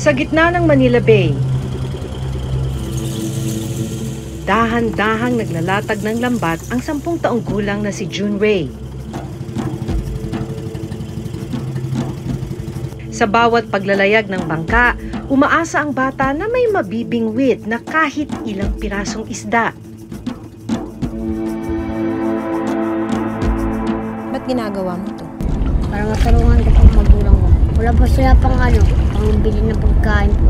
Sa gitna ng Manila Bay, dahan-dahang naglalatag ng lambat ang 10 taong gulang na si June Ray. Sa bawat paglalayag ng bangka, umaasa ang bata na may mabibingwit na kahit ilang pirasong isda. Ba't ginagawa mo to? Para matulungan ko pang magulang ko. Wala pa sila pang pangbili ng pagkain po.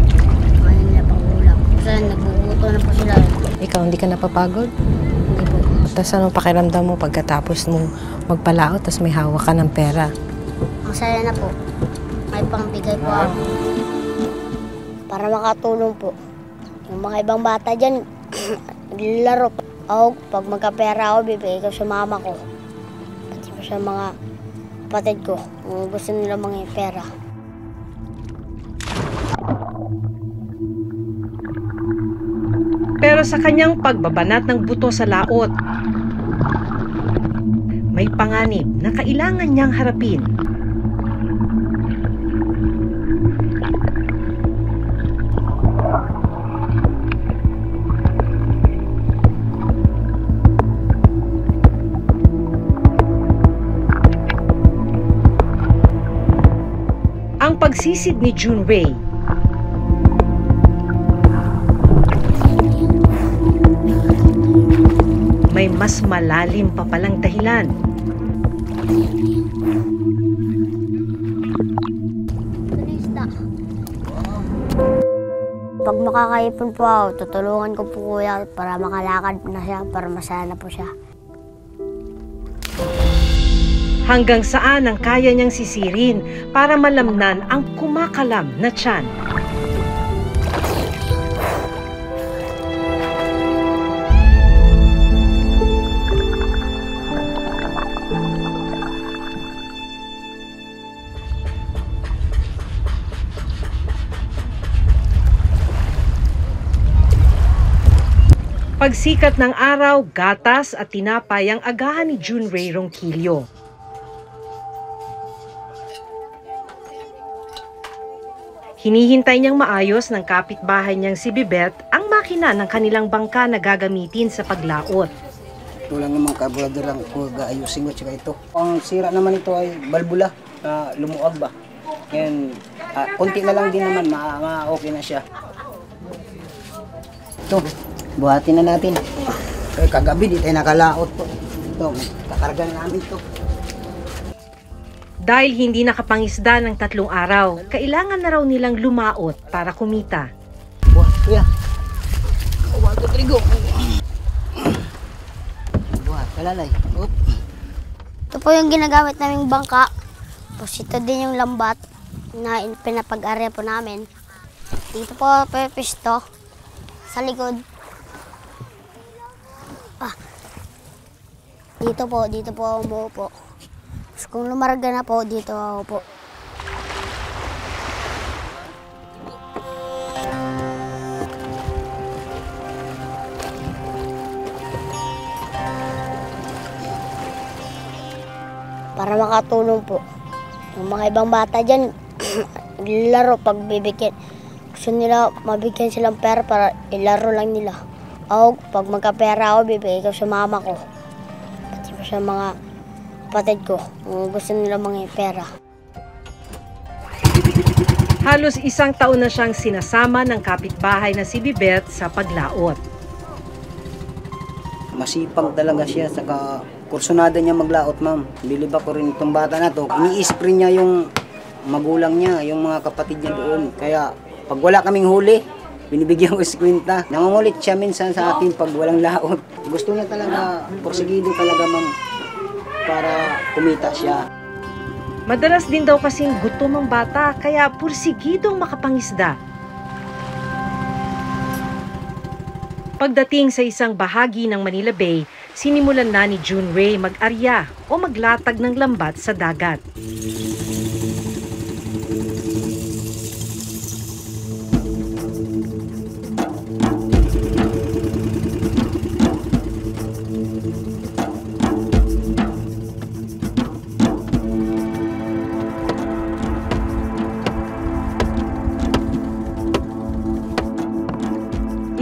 Ano nila pang ulam. Kasi nagbubuto na po sila. Ikaw, hindi ka napapagod? Hindi po. Tapos anong pakiramdam mo pagkatapos mo magpalaot tapos may hawak ka ng pera? Masaya na po. May pangbigay po ako. Para makatulong po. Yung mga ibang bata dyan, naglalaro po. Ako, pag magkapera ako, bibigay ko sa mama ko. Pati po sa mga kapatid ko, kung gusto nila mga pera. Pero sa kanyang pagbabanat ng buto sa laot, may panganib na kailangan niyang harapin. Ang pagsisid ni June Ray. May mas malalim pa palang dahilan. Pag makakaipon po ako, tutulungan ko po kuya para makalakad na siya, para masaya na po siya. Hanggang saan ang kaya niyang sisirin para malamnan ang kumakalam na tiyan. Pagsikat ng araw, gatas at tinapay ang agahan ni June Ray Ronquillo. Hinihintay niyang maayos ng kapitbahay niyang si Bibet ang makina ng kanilang bangka na gagamitin sa paglaot. Ito lang naman kabulador lang ko gaayusin ko tsaka ito. Ang sira naman ito ay balbula na lumuag ba. Ngayon, konti na lang din naman, okay na siya. Ito, buhatin na natin. Kagabi di tayo nakalaot po. Ito, kakarga na namin ito. Dahil hindi nakapangisda ng 3 araw, kailangan na raw nilang lumaot para kumita. Buhat, kuya. Buhat ko trigo. Buhat, kalalay. Oop. Ito po yung ginagamit naming bangka. Tapos ito din yung lambat na pinapag-area po namin. Dito po pisto sa likod. Dito po ako umuupo. Tapos kung lumarga na po, dito ako po. Para makatulong po. Yung mga ibang bata dyan, naglalaro pag bibigyan. Gusto nila mabigyan silang pera para ilaro lang nila. Ako, pag magkapera ako, bibigay ko sa mama ko. Pati po sa mga kapatid ko, kung gusto nila mga pera. Halos 1 taon na siyang sinasama ng kapitbahay na si Bibet sa paglaot. Masipag talaga siya, saka kursunada niya maglaot, ma'am. Bilib ako rin itong bata na to. Ini-spray niya yung magulang niya, yung mga kapatid niya doon. Kaya pag wala kaming huli, binibigyan ko si Quinta. Nangungulit siya minsan sa akin pag walang laot. Gusto niya talaga, porsigido talaga, ma'am, para kumita siya. Madalas din daw kasing gutom ang bata, kaya pursigidong makapangisda. Pagdating sa isang bahagi ng Manila Bay, sinimulan na ni June Ray mag-arya o maglatag ng lambat sa dagat.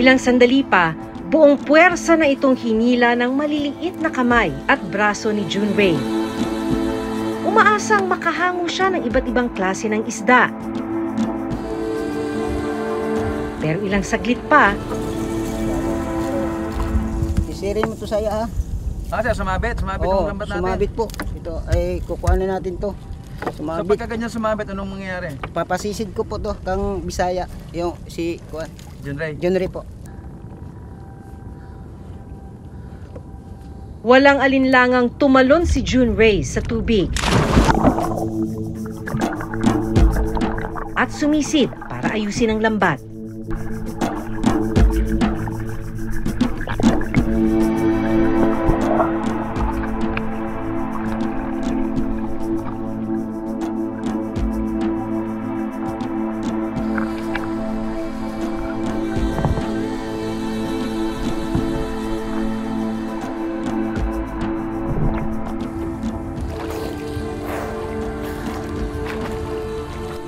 Ilang sandali pa, buong puwersa na itong hinila ng maliliit na kamay at braso ni Junrei. Umaasang makahango siya ng iba't ibang klase ng isda. Pero ilang saglit pa, Isirin mo to saya ha. Sir, sumabit Oo, yung lambat natin. sumabit po. Ito ay kukuha na natin to. So Sumabit. pagka ganyan sumabit, anong mangyayari? Papasisid ko po to kang Bisaya. Yung si kuan. Junrei. Junrei po. walang alinlangang tumalon si Junrei sa tubig. At sumisid para ayusin ang lambat.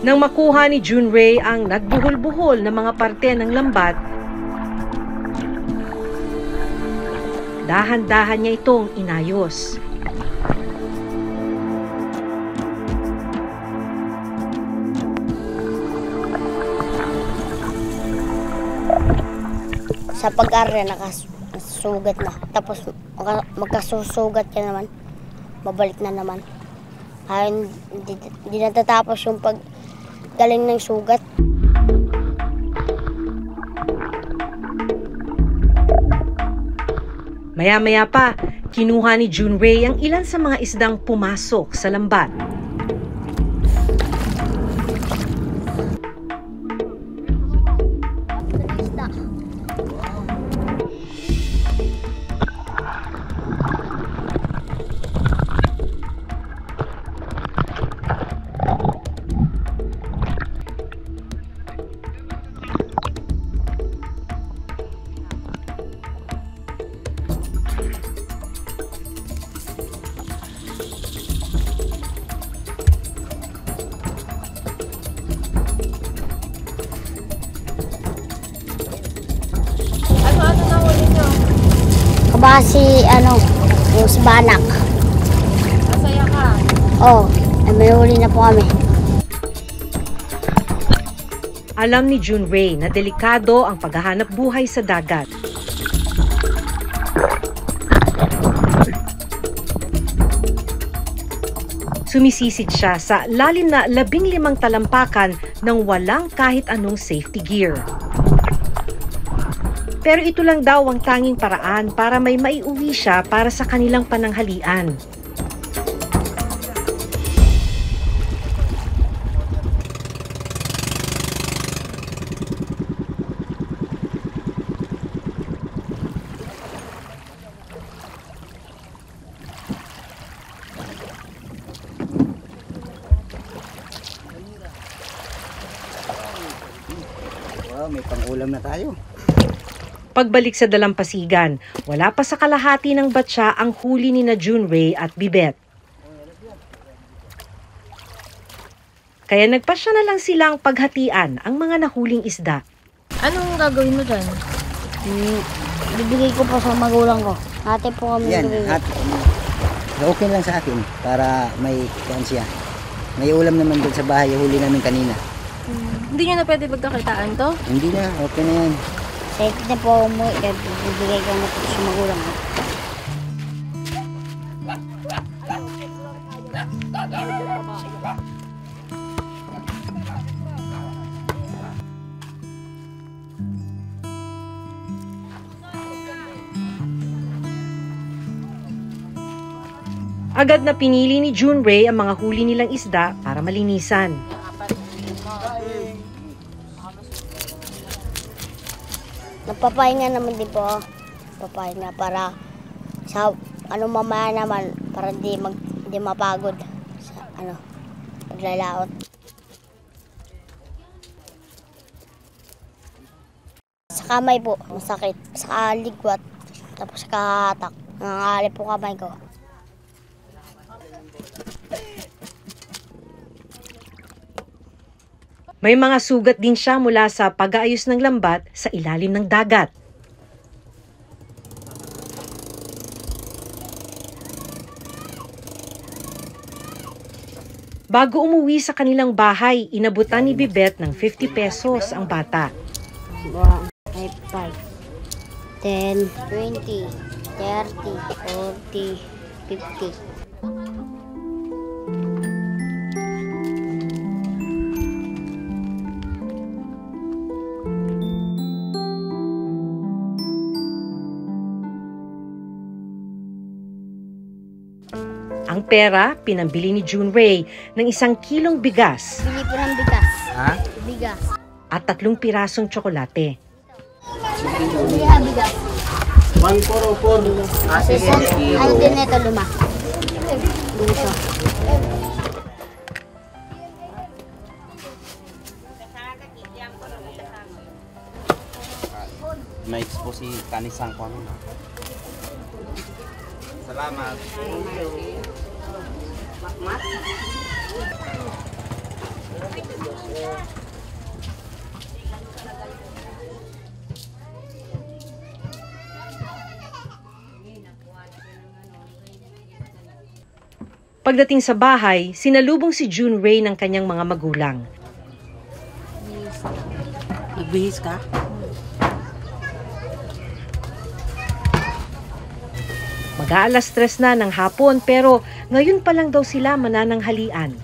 Nang makuha ni Junrei ang nagbuhol-buhol na mga parte ng lambat, dahan-dahan niya itong inayos. Sa pag-aaral, nakasugat na. Tapos magkasusugat ka naman, mabalik na naman. Ay, hindi natatapos yung paggaling ng sugat. Maya-maya pa, kinuha ni Junrei ang ilan sa mga isdang pumasok sa lambat. Kabasi, yung si Banak. Masaya ka. Oo, may huli na po kami. Alam ni Junrei na delikado ang paghahanap buhay sa dagat. Sumisisid siya sa lalim na 15 talampakan ng walang kahit anong safety gear. Pero ito lang daw ang tanging paraan para may maiuwi siya para sa kanilang pananghalian. Wow, may pang-ulam na tayo. Pagbalik sa dalampasigan, wala pa sa kalahati ng batya ang huli ni na Junrei at Bibet. Kaya nagpasya na lang silang paghatian ang mga nahuling isda. Anong gagawin mo dyan? Bibigay ko po sa magulang ko. Ate po kami Yan, bibigay. at okay lang sa akin para may siya. May ulam naman doon sa bahay, huli namin kanina. Hindi nyo na pwede pagkakitaan to? Hindi na, okay na yan. Kahit na po mo, bibigay ko na po sa magulang ko. Agad na pinili ni Junrei ang mga huli nilang isda para malinisan. Nagpapahinga naman din po. Papahinga para sa mamaya naman para hindi mapagod sa paglalaot. Sa kamay po, masakit. Sa ligwat, tapos sa kahatak. Nangangalip po kamay ko. May mga sugat din siya mula sa pag-aayos ng lambat sa ilalim ng dagat. Bago umuwi sa kanilang bahay, inabutan ni Bibet ng 50 pesos ang bata. 5, 10, 20, 30, 40, 50. Ang pera, pinambili ni June Ray ng 1 kilong bigas Bili po ng bigas. Ha? Bigas. at 3 pirasong tsokolate. Bili ha bigas. 144. Ano din ito, 5. Dito. May expose si Kanisang ko ano na. Salamat. Pagdating sa bahay, sinalubong si June Ray ng kanyang mga magulang. Nagbihis ka? Mag-aalas 3 na ng hapon pero ngayon pa lang daw sila manananghalian.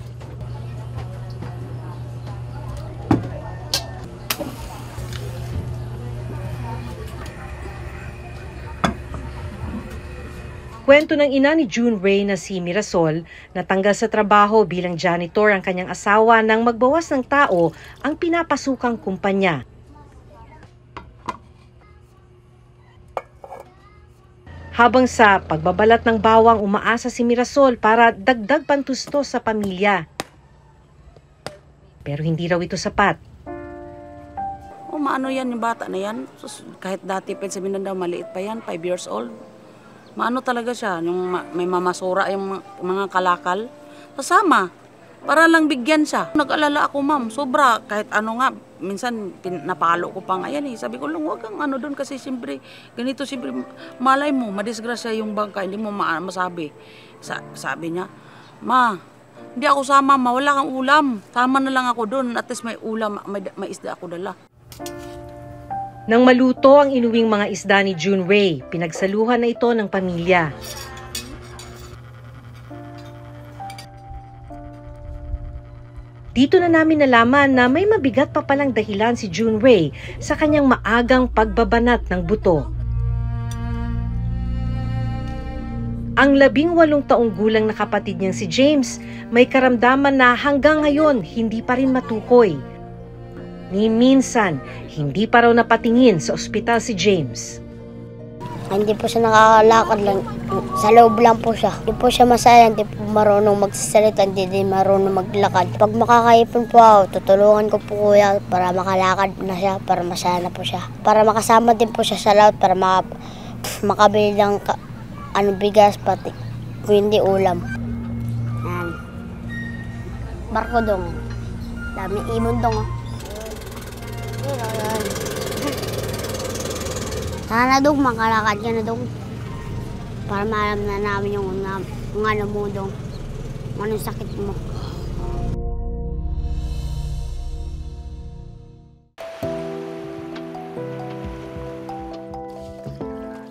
Kwento ng ina ni June Ray na si Mirasol, natanggal sa trabaho bilang janitor ang kanyang asawa nang magbawas ng tao ang pinapasukang kumpanya. Habang sa pagbabalat ng bawang umaasa si Mirasol para dagdag pantusto sa pamilya. Pero hindi raw ito sapat. O maano yan yung bata na yan? Sus, kahit dati pa sa Mindanao, maliit pa yan, 5 years old. Maano talaga siya, yung may mamasura yung mga kalakal. Kasama, para lang bigyan siya. Nag-alala ako ma'am, sobra, kahit ano nga, minsan napalo ko pa nga yan eh. Sabi ko lang, huwag kang ano doon kasi siyempre, ganito siyempre, malay mo, madisgrasya yung bangka, hindi mo masabi. Sabi niya, ma, hindi ako sama, ma, wala kang ulam. Sama na lang ako doon, at least may ulam, may isda ako dala. Nang maluto ang inuwing mga isda ni June Ray, pinagsaluhan na ito ng pamilya. Dito na namin nalaman na may mabigat pa palang dahilan si June Ray sa kanyang maagang pagbabanat ng buto. Ang 18 taong gulang na kapatid niyang si James may karamdaman na hanggang ngayon hindi pa rin matukoy. Ni minsan, hindi pa raw napatingin sa ospital si James. Hindi po siya nakakalakad lang. Sa loob lang po siya. Hindi po siya masaya, hindi po marunong magsasalita, hindi din marunong maglakad. Pag makakaipon po ako, tutulungan ko po kuya para makalakad na siya, para masaya na po siya. Para makasama din po siya sa laot, para makabili ng bigas, pati kung hindi ulam. Barko dong. Dami imon dong. Sana dong, makalakad ka na dong. Para maalam na namin yung ano mo dong. Anong sakit mo.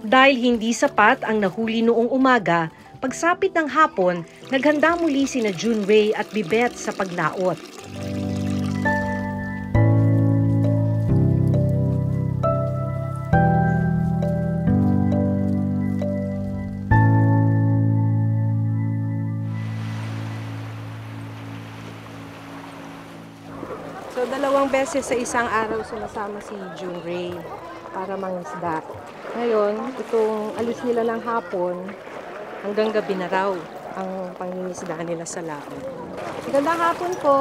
Dahil hindi sapat ang nahuli noong umaga, pagsapit ng hapon, naghanda muli sina June Ray at Bibet sa paglaot. So, 2 beses sa isang araw sumasama si June Ray para mangisda. Ngayon, itong alis nila ng hapon, hanggang gabi na raw ang pangingisda nila sa laot. Magandang hapon po.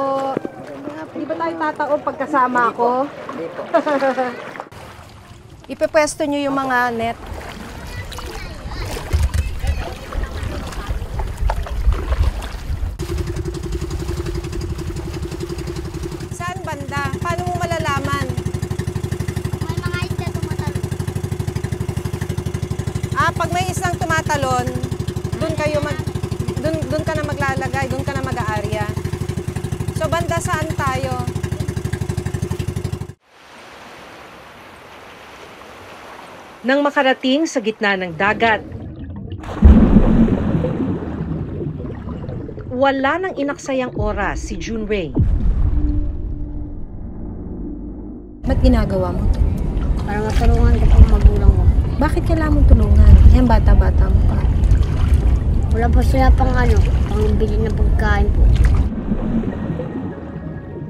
Di ba tayo tataon pagkasama ako? Hindi po. Ipepwesto nyo yung mga net. Saan banda? maglalagay, doon ka na mag-aarya. So, banda saan tayo? Nang makarating sa gitna ng dagat, wala nang inaksayang oras si Junrei. Ba't ginagawa mo to? Para matulungan ko pong magulang ko. Bakit kailangan mong tulungan? Yan, bata-bata mo pa. Wala pa sila pang pangbili ng pagkain po.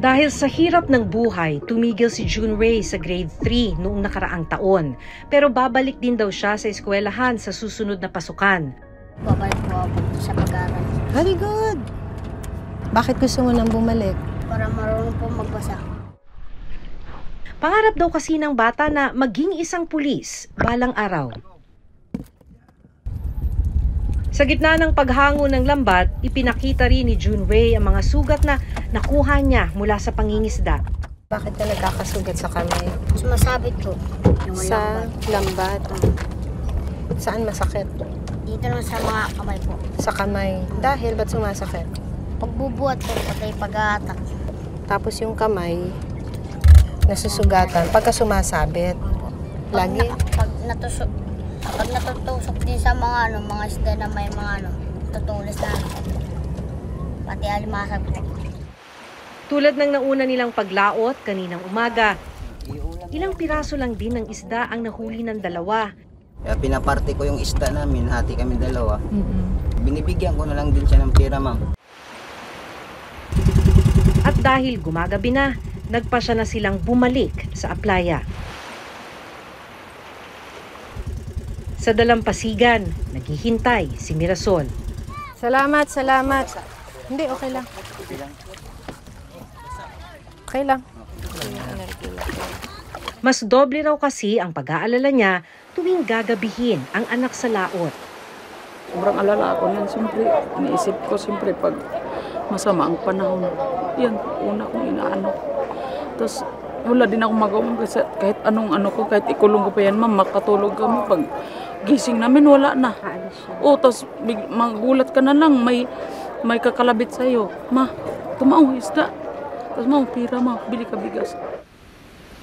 Dahil sa hirap ng buhay, tumigil si Junrei sa grade 3 noong nakaraang taon. Pero babalik din daw siya sa eskwelahan sa susunod na pasukan. Babalik po ako sa pag-aaral. Very good. Bakit gusto mo nang bumalik? Para marunong po magbasa. Pangarap daw kasi ng bata na maging isang pulis balang araw. Sa gitna ng paghango ng lambat, ipinakita rin ni Junrei ang mga sugat na nakuha niya mula sa pangingisda. Bakit ka nagkakasugat sa kamay? Sumasabit po. Yung Sa lambat. Saan masakit? Dito lang sa mga kamay po. Sa kamay. Dahil ba't sumasakit? Pagbubuhat po, pati pag-aatak. Tapos yung kamay, nasusugatan pagka sumasabit. Lagi? Pag natutusok din sa mga mga isda na may mga tutulis na pati alimasag po. Tulad ng nauna nilang paglaot kaninang umaga, ilang piraso lang din ng isda ang nahuli ng dalawa. Kaya pinaparte ko yung isda namin, hati kami dalawa. Binibigyan ko na lang din siya ng pera, ma'am. At dahil gumagabi na, nagpasya na silang bumalik sa aplaya. Sa dalampasigan, naghihintay si Mirasol. Salamat. Hindi, okay lang. Okay lang. Mas doble raw kasi ang pag-aalala niya tuwing gagabihin ang anak sa laot. Sobrang alala ako niyan. Siyempre, iniisip ko siyempre pag masama ang panahon. Yan, una kong inaano. Tapos, wala din ako magawa kasi kahit anong ko, kahit ikulong ko pa yan, ma'am, makatulog kami. Pag gising namin, wala na. O, tapos magulat ka na lang, may kakalabit sa'yo. Ma, tumao, isda. Tapos, ma, pira, ma, bili ka bigas.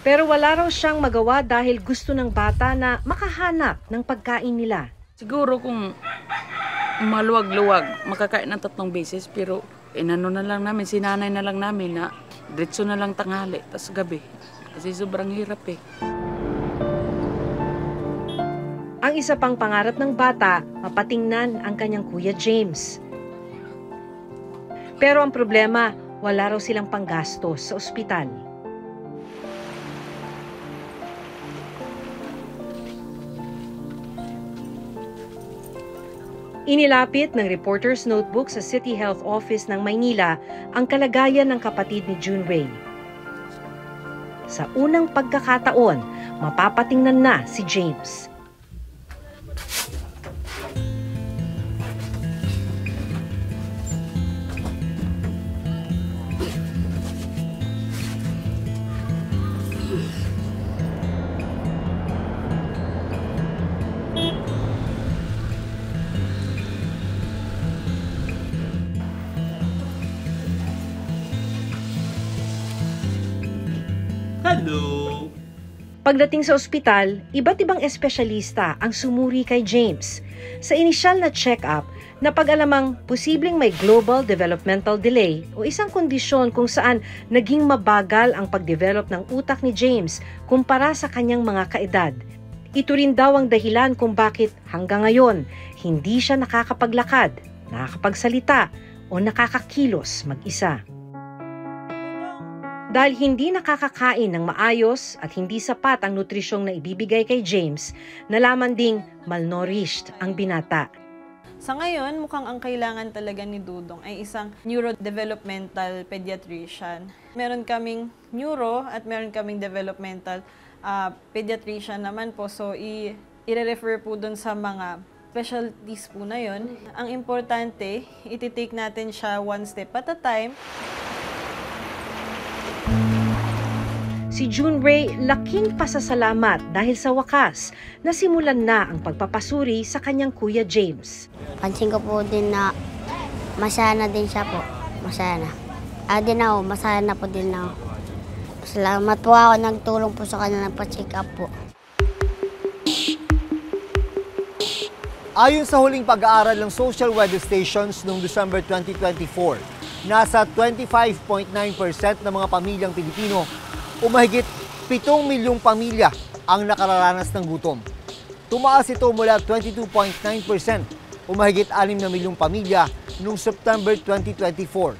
Pero wala raw siyang magawa dahil gusto ng bata na makahanap ng pagkain nila. Siguro kung maluwag-luwag, makakain ng 3 beses, pero inano na lang namin, sinanay na lang namin na diretso na lang tanghali, tas gabi. Kasi sobrang hirap eh. Ang isa pang pangarap ng bata, mapatingnan ang kanyang kuya James. Pero ang problema, wala raw silang panggastos sa ospital. Inilapit ng Reporter's Notebook sa City Health Office ng Maynila ang kalagayan ng kapatid ni Junrei. Sa unang pagkakataon, mapapatingnan na si James. Hello! Pagdating sa ospital, iba't ibang espesyalista ang sumuri kay James. Sa inisyal na check-up, napag-alamang posibleng may global developmental delay o isang kondisyon kung saan naging mabagal ang pagdevelop ng utak ni James kumpara sa kanyang mga kaedad. Ito rin daw ang dahilan kung bakit hanggang ngayon hindi siya nakakapaglakad, nakakapagsalita o nakakakilos mag-isa. Dahil hindi nakakakain ng maayos at hindi sapat ang nutrisyong na ibibigay kay James, nalaman ding malnourished ang binata. Sa ngayon, mukhang ang kailangan talaga ni Dudong ay isang neurodevelopmental pediatrician. Meron kaming neuro at meron kaming developmental pediatrician naman po. So, i-refer po dun sa mga specialties po na yun. Ang importante, iti-take natin siya one step at a time. Si Junrei laking pasasalamat dahil sa wakas nasimulan na ang pagpapasuri sa kanyang kuya James. Pansin ko po din na Masaya na din siya po. Masaya na. Din ako, masaya na po din ako. Salamat po ako, nagtulong po sa kanya, nagpa-check up po. Ayon sa huling pag-aaral ng social weather stations noong December 2024, nasa 25.9% ng mga pamilyang Pilipino o mahigit 7 milyong pamilya ang nakararanas ng gutom. Tumaas ito mula 22.9% o mahigit 6 na milyong pamilya noong September 2024.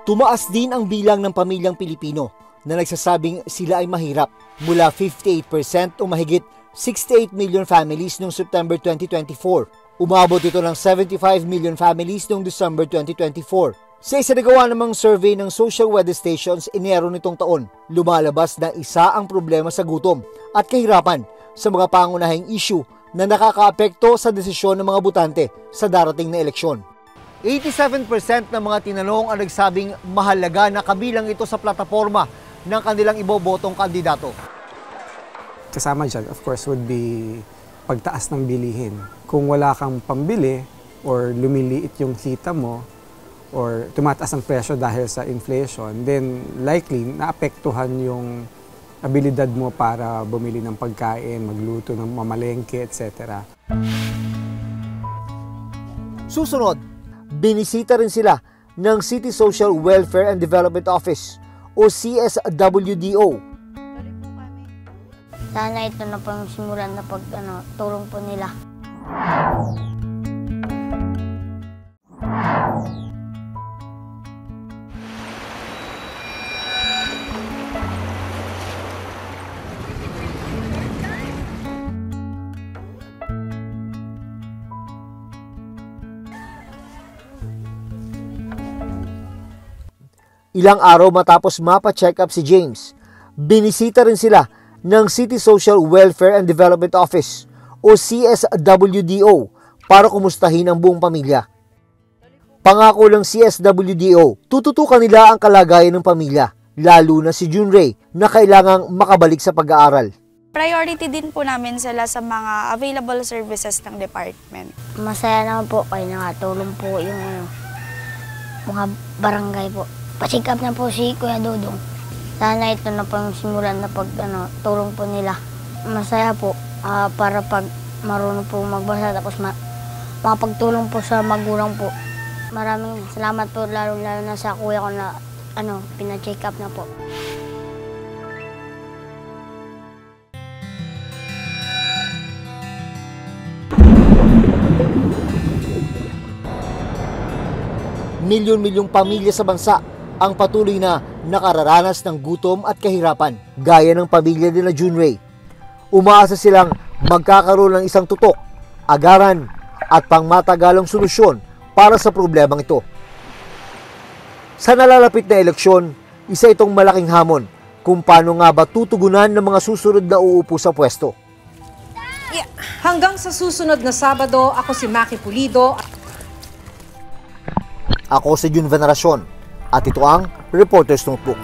Tumaas din ang bilang ng pamilyang Pilipino na nagsasabing sila ay mahirap mula 58% o mahigit 68 million families noong September 2024. Umabot ito ng 75 million families noong December 2024. Sa isinagawa namang survey ng social weather stations Enero nitong taon, lumalabas na isa ang problema sa gutom at kahirapan sa mga pangunahing issue na nakakaapekto sa desisyon ng mga botante sa darating na eleksyon. 87% ng mga tinanong ang nagsabing mahalaga na kabilang ito sa plataforma ng kanilang ibobotong kandidato. Kasama dyan, of course, would be pagtaas ng bilihin. Kung wala kang pambili or lumiliit yung kita mo or tumataas ang presyo dahil sa inflation, then likely naapektuhan yung abilidad mo para bumili ng pagkain, magluto ng mamalengke, etc. Susunod, binisita rin sila ng City Social Welfare and Development Office o CSWDO. Sana ito na po yung simulan na tulong po nila. Ilang araw matapos mapa-check up si James, binisita rin sila ng City Social Welfare and Development Office o CSWDO para kumustahin ang buong pamilya. Pangako ng CSWDO, tututukan nila ang kalagayan ng pamilya, lalo na si Junray na kailangang makabalik sa pag-aaral. Priority din po namin sila sa mga available services ng department. Masaya naman po kayo, nakatulong po yung mga barangay po. Pa-check up na po si Kuya Dudong. Sana ito na po yung simulan na tulong po nila. Masaya po para pag marunong po magbasa tapos makapagtulong po sa magulang po. Maraming salamat po lalo na sa kuya ko na pina-check up na po. Milyon-milyong pamilya sa bansa ang patuloy na nakararanas ng gutom at kahirapan, gaya ng pamilya nila Junray. Umaasa silang magkakaroon ng isang tutok, agaran at pangmatagalang solusyon para sa problemang ito. Sa nalalapit na eleksyon, isa itong malaking hamon kung paano nga ba tutugunan ng mga susunod na uupo sa pwesto. Hanggang sa susunod na Sabado, ako si Maki Pulido. Ako si Jun Veneracion at ito ang Reporter's Notebook.